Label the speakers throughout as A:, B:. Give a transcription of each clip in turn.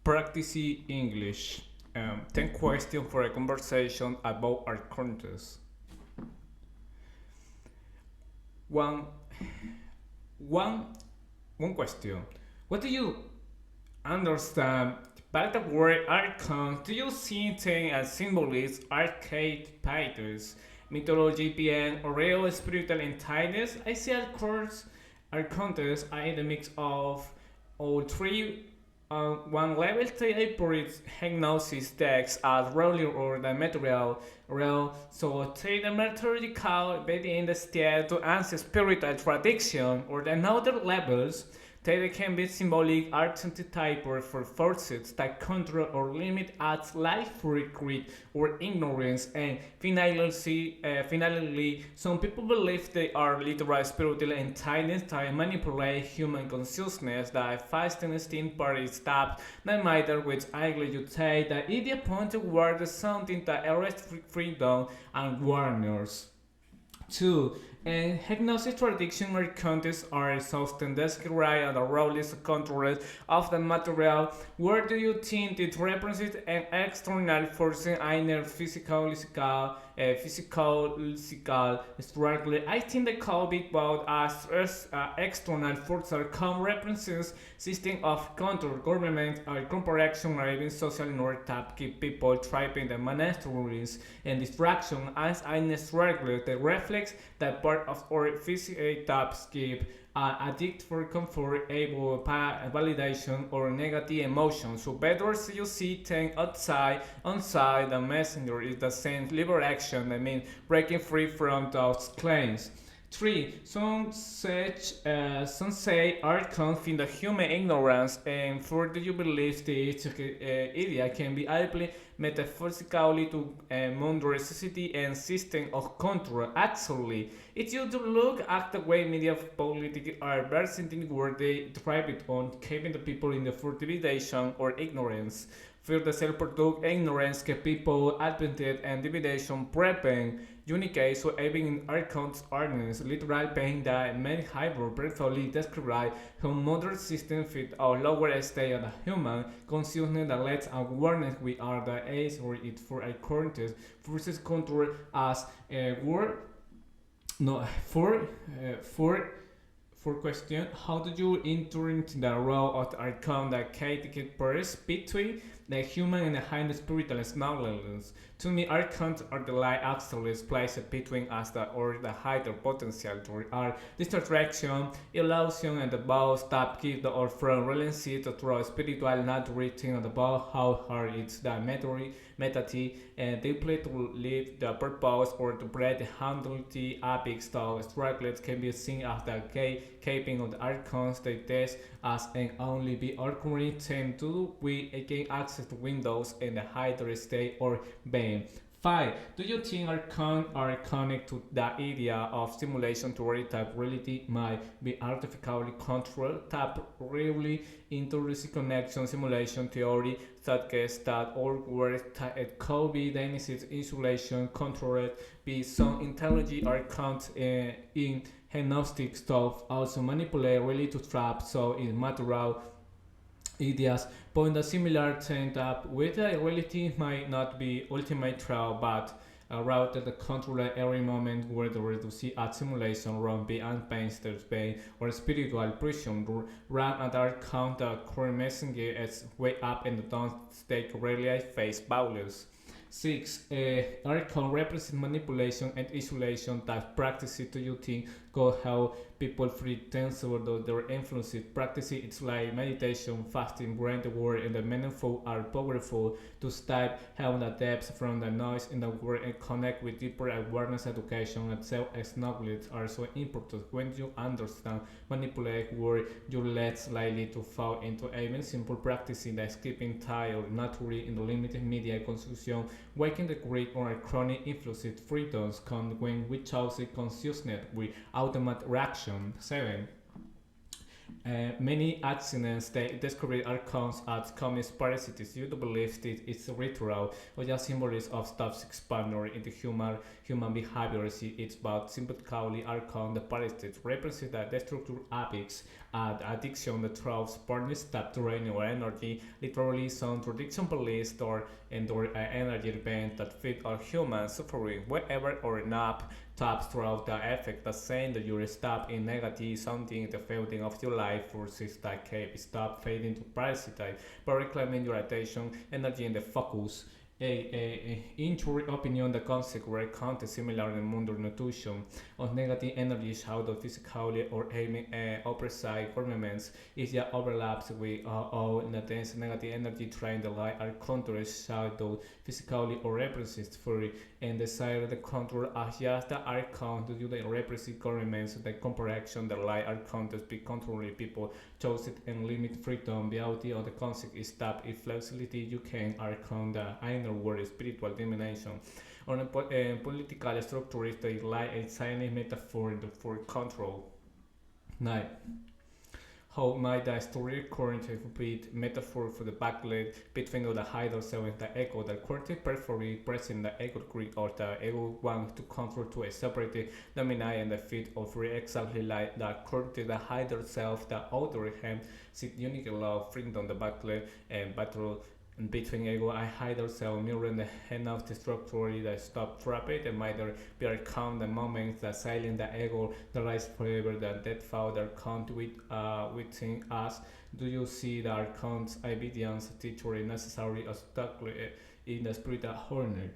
A: Practicing English. 10 questions for a conversation about arcontes. One, one, one question. What do you understand by the word archon? Do you see things as symbols, arcade painters, mythology, being, or real spiritual entities? I see archontes are the mix of all three. One level 3 operates hypnosis decks as roller or the material realm, so take the methodological being the state to answer spiritual tradition or the another levels. They can be symbolic archetypes for forces that control or limit acts like fear, greed, or ignorance. And finally, some people believe they are literal spiritual entities that manipulate human consciousness. That fasting instinct part is that no matter which angle you take, the idea points toward something that arrests freedom and warners. Two, and hypnosis traditional contests are often described as the role is control of the material. Where do you think it represents an external force, either physical struggle? I think the call it both as external forces come represents system of control, government, corporation, or even social norms that keep people trapped in the monasteries and distraction as I struggle. The reflex that part of our physical types keep addict for comfort, able validation or negative emotions. So better you see things outside the messenger is the same liberation. I mean breaking free from those claims. Three, some say art comes in the human ignorance, and further you believe the idea can be applied metaphysically to modern society and system of control. Actually, if you do look at the way media politics are presenting where they thrive it on keeping the people in the fertilization or ignorance. Feel the self-product ignorance que people admitted and division prepping unique so even in archons ordinance literal pain that many hybrid briefly describe how modern system fit our lower state of the human consciousness that lets awareness we are the age or it for archons versus control as a word no for question, how do you enter into the role of the archon that categorizes between the human and the higher spiritual knowledge? To me, archons are the light axles placed between us or the higher potential to our distraction, illusion, and the bow stop keep the or from relency to throw spiritual not written about how hard it's the metati and deeply to live the purpose or to bread the handlety epic style struggles can be seen as the caping of the archons they test as and only be archery tend to we again access to windows in the higher state or bane. 5. Do you think archon are connected to the idea of simulation theory that reality might be artificially controlled? Tap really into risk connection simulation theory that gets that all work at COVID diagnosis isolation controlled be some intelligent archons in agnostic stuff also manipulate really to trap so in material ideas point a similar trend up with a reality might not be ultimate trial but a route that the controller every moment where the reduce at simulation run beyond pain pain or spiritual prison run at our count the current messenger as way up and don't take really face values. 6. Archon represents manipulation and isolation that practices to you think go how people free tensor their influences. Practicing it's like meditation, fasting, brain the word and the meaningful are powerful to step how the depths from the noise in the world and connect with deeper awareness education and self-knowledge are so important when you understand manipulate word you less likely to fall into even simple practicing like skipping tile naturally in the limited media consumption waking the great or chronic influences freedoms come when we choose consciousness with automatic reaction. 7. Many accidents they describe archons as communist parasites. You do believe that it's ritual or just symbols of stuff's expander into human behavior. It's about symbolically archon the parasites represent the destructive habits and addiction that throws partners stop draining our energy. Literally, some tradition beliefs store endure energy event that fit our human suffering, wherever or not taps throughout the effect that saying that you stop in negative something the fading of your life forces that cave stop fading to parasite by reclaiming your attention energy and the focus in your opinion, the concept were counted similar in mundo nutrition of negative energies out of physically or aiming opposite governments is the overlaps with all intense negative energy trying the light are contours shadow physically or represents fury and the side of the control as just the archon to do the repressive governments the comparison the light are counters be controlling people chose it and limit freedom beauty of the concept is that if flexibility you can archon the inner world spiritual dimension on a political structure is the light a silent metaphor for control. 9. How might the story currently be metaphor for the backlight between the higher self and the ego, the currently perfectly present the ego greed or the ego want to control to a separate dominate and the feet of exactly like the currently the higher self, the other hand, sit unique love, freedom, the backlight and battle between ego and higher self mirroring the hand of the structure that stop trapped and might be calm the moments that silent the ego the rise forever the dead father count within us. Do you see the accounts obedience teacher necessary obstacle in the spiritual horner?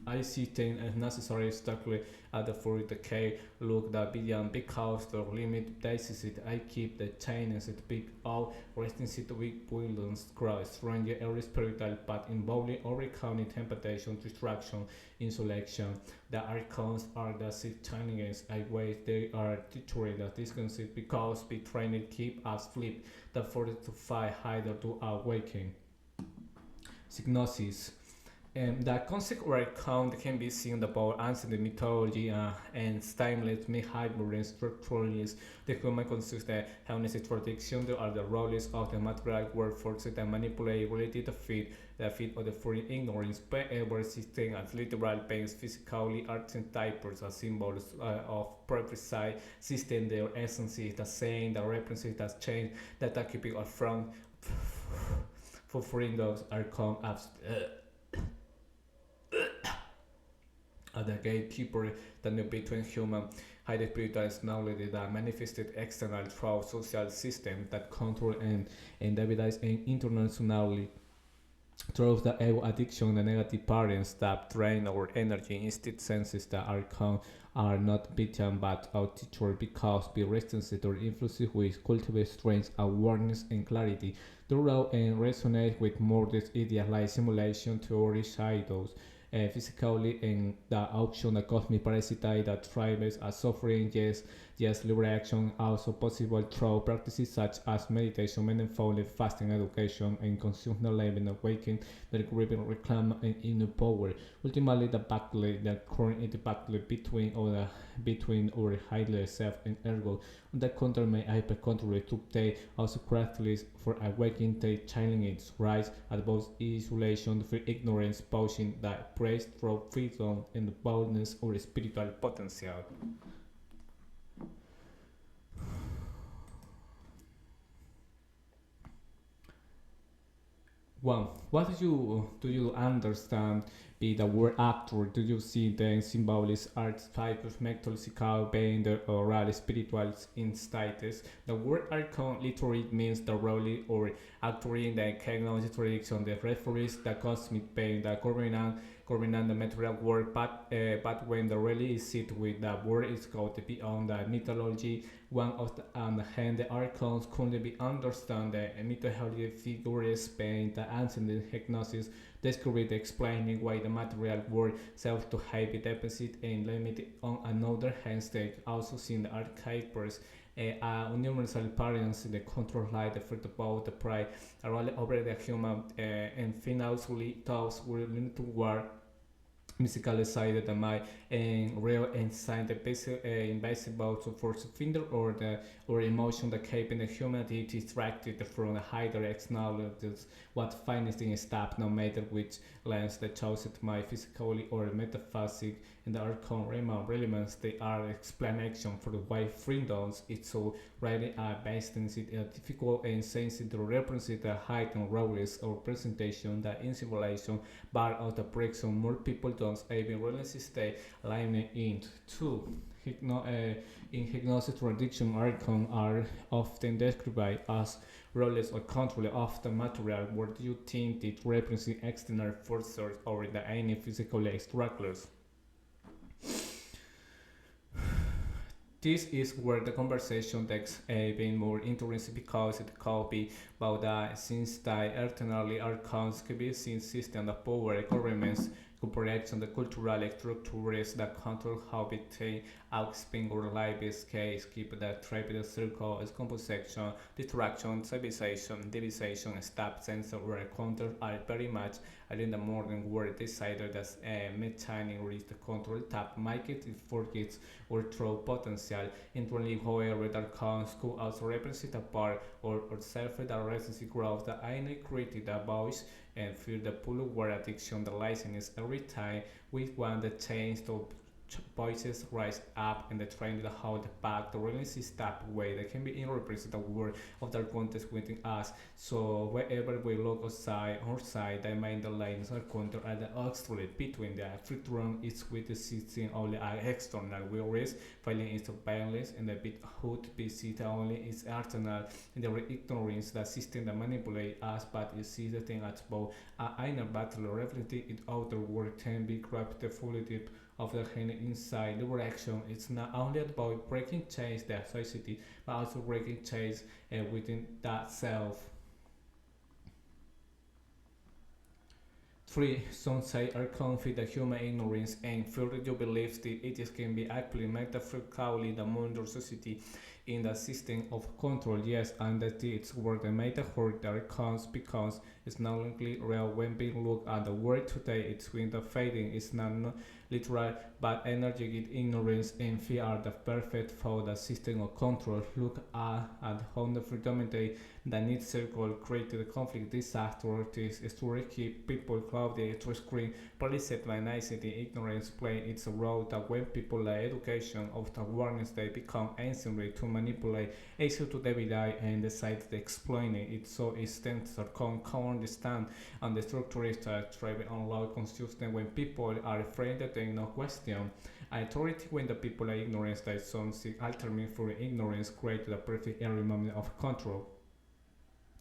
A: I see things as necessary strictly at the for decay look that beyond because the limit basis it I keep the chain as it big all resting it weak violence cross stranger every spiritual but involving overcoming temptation distraction insurrection the archons are the satanics I wait they are teaching that this concept because be trained keep us flip the 40 to 5 hider to awaken Signosis the concept or account can be seen about ancient mythology and timeless behavior and structuralist. The human consists of harness protection there are the roles of the material world forces that manipulate related to feed the feet of the foreign ignorance but ever system as literal pains physically arts and types as symbols of precise system their essence is the same the references that change that occupy or from for foreign dogs are come as the gatekeeper that between human high spiritual knowledge that manifested external through social system that control and divides and internationally through the ego addiction the negative parents that drain our energy instead senses that are not beaten but our teacher because be resistant or influences with cultivate strength awareness and clarity the raw and resonate with more this idealized simulation theory shadows physically in the option the cosmic parasite that thrives as suffering yes liberation also possible through practices such as meditation meaningful fasting education and conscious living awakening the grieving reclaim and inner power ultimately the battle the current in the battle between our higher self and ego the counter may hyper control to take also correctly for awakening the challenging its rise at both isolation for ignorance posing that praise through freedom and boldness or spiritual potential. One, what do you understand be the word actor? Do you see the symbolist archetypes metaphysical being the oral spiritual instincts? The word archon literally means the role or actoring the technology tradition, the referees, the cosmic being, the governant the material world, but when the really is it with the word is called beyond the mythology, one of the hand the archons could be understand the mythology figures being the ancient hypnosis described explaining why the material world self to have a deficit and limited on another hand they also seen the archetypes universal parents the control light the fruit about the pride around over the human and finally those willing to war musical side that my real inside the basic invisible to force finger or emotion that keeping the humanity distracted from the higher externalities what finest in step no matter which lens that chose it my physically or metaphysic and the archon relevance they are explanation for the why freedoms it's so really based in it difficult and sensitive to represent the height and roles or presentation that in civilization but out the breaks so more people don't even really stay lining into in hypnosis tradition archon are often described as roles or control of the material where do you think it represents external forces or the any physical structures. This is where the conversation takes even more interesting because it could be about since the eternally archons could be seen system of power governments corporations the cultural structures that control how they outspin or life is case keep the trapeze circle as composition distraction civilization division step sensor or counter are very much in the modern world decided as a maintaining reach the control tap make it forgets or throw potential internally however that comes could also represent a part or self-directed growth that I created a voice and feel the pull word addiction the license every time we want the change to voices rise up and the trend the how the back the release step way that can be in represent the word of their contest within us so wherever we look outside they mind the lines are counter at the extreme between the free run is with the system only external whereas failing is balance and the bit hood be sit only is external and the ignorance the system that manipulate us but you see the thing at both inner battle reflecting it outer world can be grabbed the fully deep of the hand inside the reaction. It's not only about breaking chains the society, but also breaking chains within that self. 3. Some say are confident that human ignorance and fear you believe that it can be actually metaphorically the modern society in the system of control. Yes, and that it's where the metaphor that comes because it's not only real when we look at the world today. It's when the fading is not literal but energetic ignorance and fear are the perfect for the system of control. Look at how the predominantly the need circle created conflict disaster is to keep people clouded to screen paralyzed by nicety ignorance play its role that when people like education of the awareness they become instantly to manipulate easy to divide and decide to explain it so it stands or can understand and the structure is driven on low consciousness when people are afraid that they no question authority when the people are ignorant that some seek alternate for ignorance create the perfect environment of control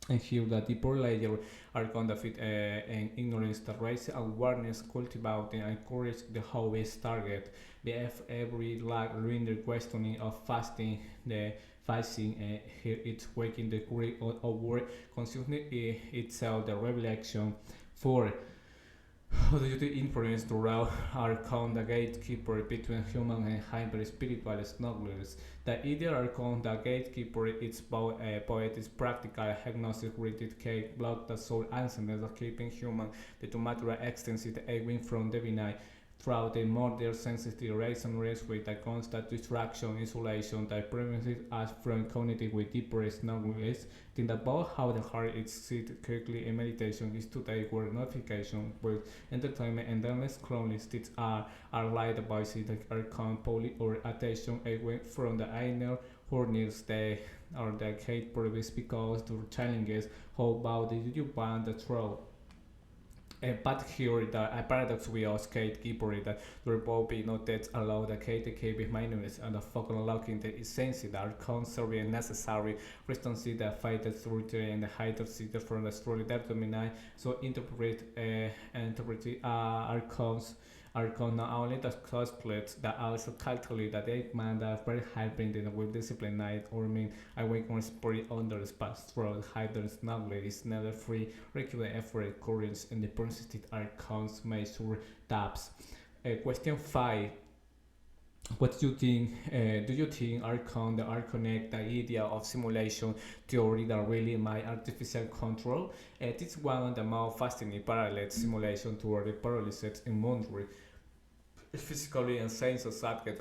A: and here the deeper layer are going to fit and ignorance that raise awareness cultivating and encourage the hobbyist target bf every like render questioning of fasting the fasting here it's waking the great over consciousness itself the revelation for how do you influence the role archon the gatekeeper between human and hyper spiritual snugglers? The ideal archon the gatekeeper its poet is practical agnostic rigid cake block the soul ancestors of keeping human the to material extensive aiming from divine throughout the modern sensitive reason race with a constant distraction isolation that prevents us from connecting with deeper snugglers think about how the heart is sit quickly in meditation is today where notification with entertainment and endless chronic states are like the voices that are poly or attention away from the inner hornets they are the hate purpose because the challenges how about do you want the throw but here the paradox we are gatekeeper that there will be no that allow the KTK with minus and the focus unlocking the essence that are conserving and necessary response the fight authority and the height of city from the story that dominate so interpret Arcon not only the cosplays that also calculate that they man that very high binding with discipline night or mean I wake on spirit under the spot through hidden snugly is never free regular effort courage and the persistent archons measure taps. Question 5 what do you think? Do you think Archon, the Arconnect, the idea of simulation theory that really my artificial control? This is one of the more fascinating parallel simulation theory paralysis in Monterey physically and science subject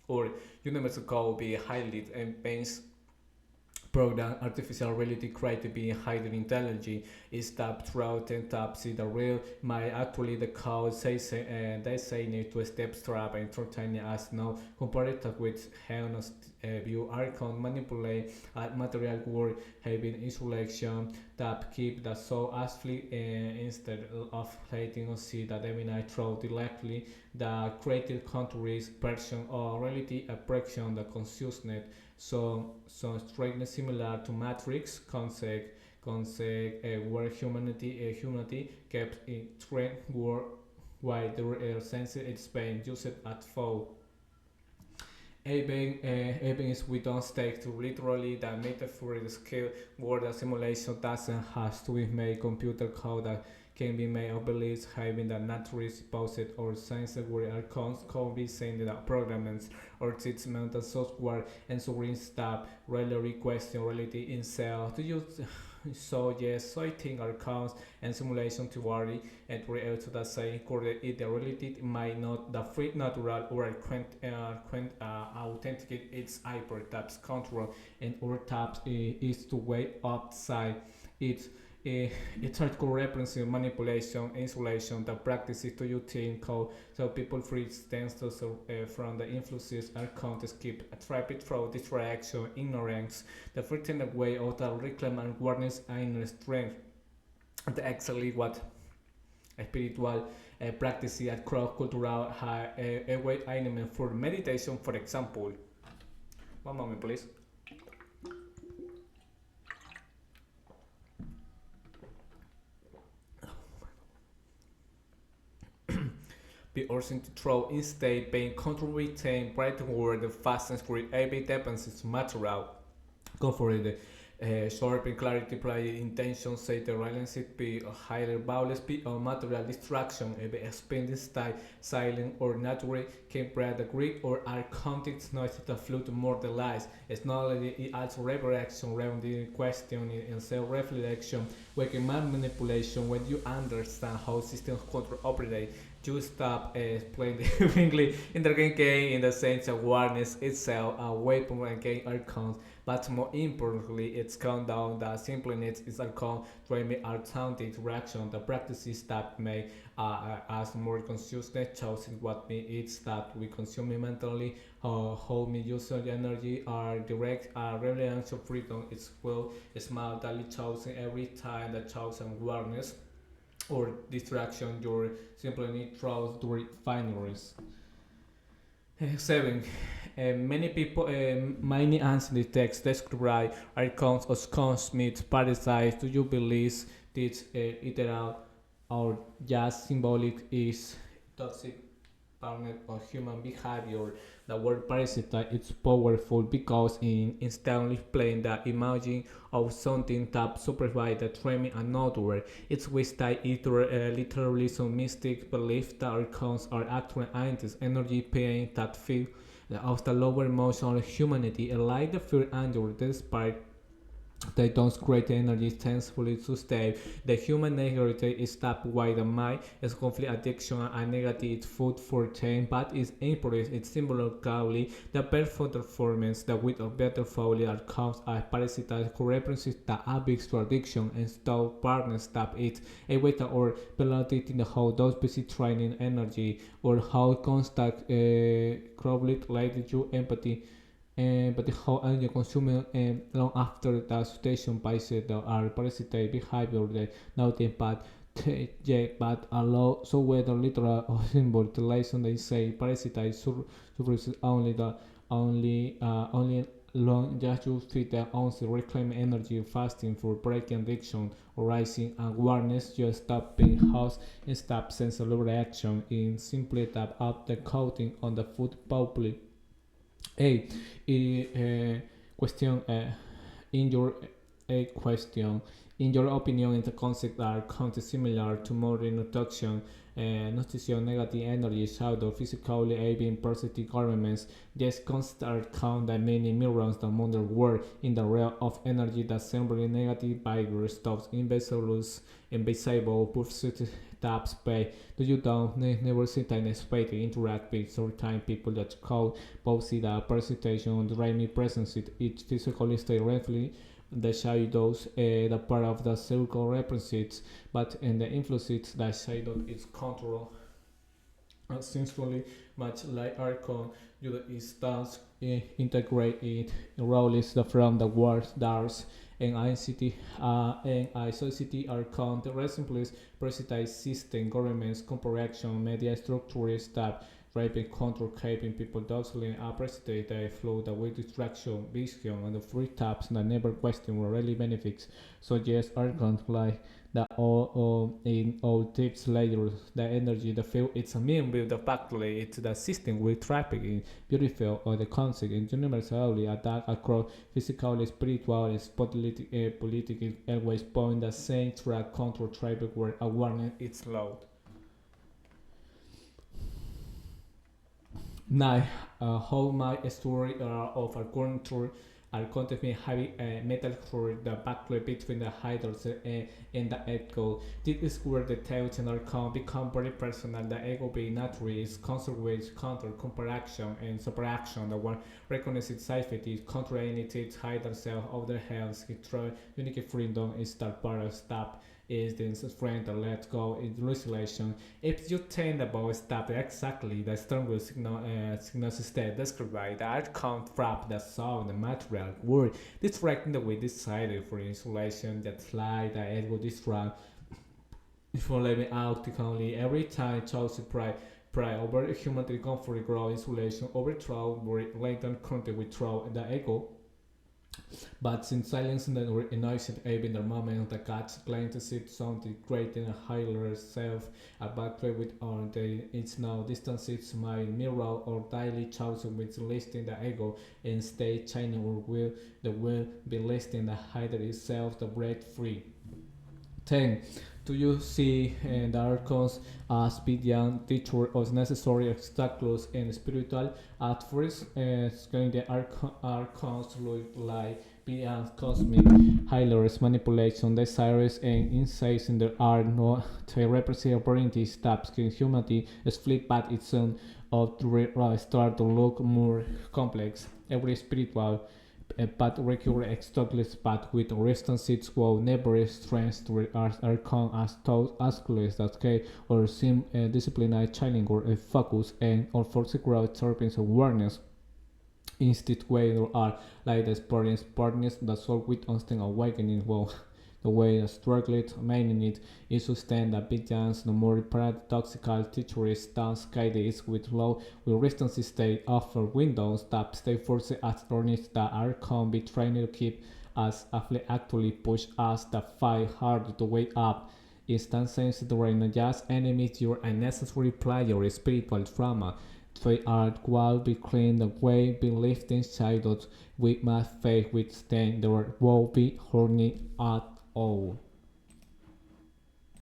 A: or universal be highly advanced program artificial reality create to be highly intelligent is that throughout and tap see the real my actually the code they say need to step trap and entertain as now compared with how view icon manipulate material world having isolation that keep the soul as free instead of letting us see that even I throw directly the created countries version or reality apprehension the consciousness so strikingly similar to Matrix concept where humanity kept in trend war while the real sense is being used at full. Even if we don't take to literally the metaphorical scale where the simulation doesn't have to be made computer code that can be made obsolete having the naturally supposed or science where icons can be sent the programs or treatment and software and so stuff really question reality in cell to use so yes so I think icons and simulation theory and real to the same correct it the reality might not the free natural or authenticate its hyper taps control and or taps is to way outside it it's hardcore reference manipulation, insulation, the practices to you think how so people free stands to from the influences are counted keep attracted through distraction, ignorance, the threatened way of the reclaim and awareness inner strength. The exactly what a spiritual practice at cross cultural a way element for meditation, for example. One moment, please. Be urgent to throw instead being control retain bright word the fastest create AB dependencies material comfort sharp and clarity play intention say the reliance be a higher vowels be a material distraction be expanding style silent or natural can bread the Greek or are context noise that flute more the lies it's not only it also reaction around the question and self-reflection waking mind manipulation when you understand how systems control operate you stop playing the in the game in the sense of awareness itself a weapon and game icons but more importantly, it's count down the simpleness is a con dreamy authentic reaction. The practices that make us more consciousness choosing what we eat that we consume mentally, how we use our energy, our direct reliance of freedom is well small daily choosing every time the chosen awareness or distraction you simply need through the refineries. 7. Many people, many answers in the text describe icons of cosmic parasites. Do you believe that literal or just symbolic is toxic partner of human behavior? The word parasite is powerful because in instantly playing the imagine of something that supervises the training another. It's with that literally some mystic belief that icons are actual entities, energy, pain that feel of the lower emotional humanity, like the fear anger, despite they don't create energy thankfully to stay. The human nature is stopped by the mind is conflict addiction and negative food for change, but is important it's symbolically the perfect performance the with of better folly that comes as parasites who represents the abyss to addiction and stop partners stop it a way or validating the how those busy training energy or how constant conflict like you empathy but how energy consuming long after the situation parasites are parasitic behavior the nothing but yeah, but allow so whether literal or symbol relation they say parasite surfaces only the only long just to fit the onset reclaim energy fasting for breaking addiction or rising awareness just stop being house and stop sensory reaction in simply tap up the coating on the food public hey, question in your a question. In your opinion, is the concept are kind of similar to modern notation negative energy, shadow, physically having positive governments. Yes, consider count that many mirrors that wonder world in the realm of energy that simply negative virus stops invisible pursuit tap space. Do you don't never sit in a space to interact with certain people that call both the precipitation drive me presence it physically stay roughly the shadows the part of the circle represents but in the influences the shadow is control essentially much like arcon you instance integrate it roles from the world darts and ICT arcon the recently precise system governments corporation media structure staff rapid control keeping people docile appreciate they flow the way distraction vision and the free taps that never question really benefits so yes arcon like the all in all tips layers the energy the field it's a mean with the factory it's the system with traffic in beautiful or the concept in universally attack across physical spiritual and political always point the same track control traffic where awareness is loud. Now, how my story of a contour are contain heavy metal for the backplate between the hydros and the echo. This is where the tales and can become very personal. The ego being naturally is conservation, counter, comparaction, and superaction. The one recognizes safety, contrariety, hide self of their health, unique freedom is that part stop is the friend that let go in isolation. If you think about stop exactly the stronger signal system described the outcome from the sound the material word distracting the way decided for insulation that slide the ego distract before leaving out technically every time chose to pray over human comfort grow insulation overthrow latent content withdraw the ego but since silence and noise in the moment the cats claim to see something great in a higher self, a battery with on the it's now distances my mirror or daily chosen with listing the ego and stay shining or will be listing the hider itself the break free. 10. Do you see the archons as Pidyan teacher as necessary obstacles and spiritual? At first, going the archons look like Pidyan cosmic healers, manipulation, desires, and insights in the art no to represent opportunity steps in humanity is flip back its own of to start to look more complex. Every spiritual but recur extocless but with restances will never strength are come as thought as close that K or seem disciplined challenge or a focus and or for secret serpents awareness instead way there are like the experience partners that solve with instant awakening well the way the struggle meaning it is sustain the vigilance the more paradoxical teacher stance guided with low will resistance state offer windows that stay forced as earnest that are can be trained to keep us actually push us to fight hard to wake up instances during just enemies your unnecessary player spiritual trauma they are while be clean the way be lifting shadows we must face withstand there will be horny at all.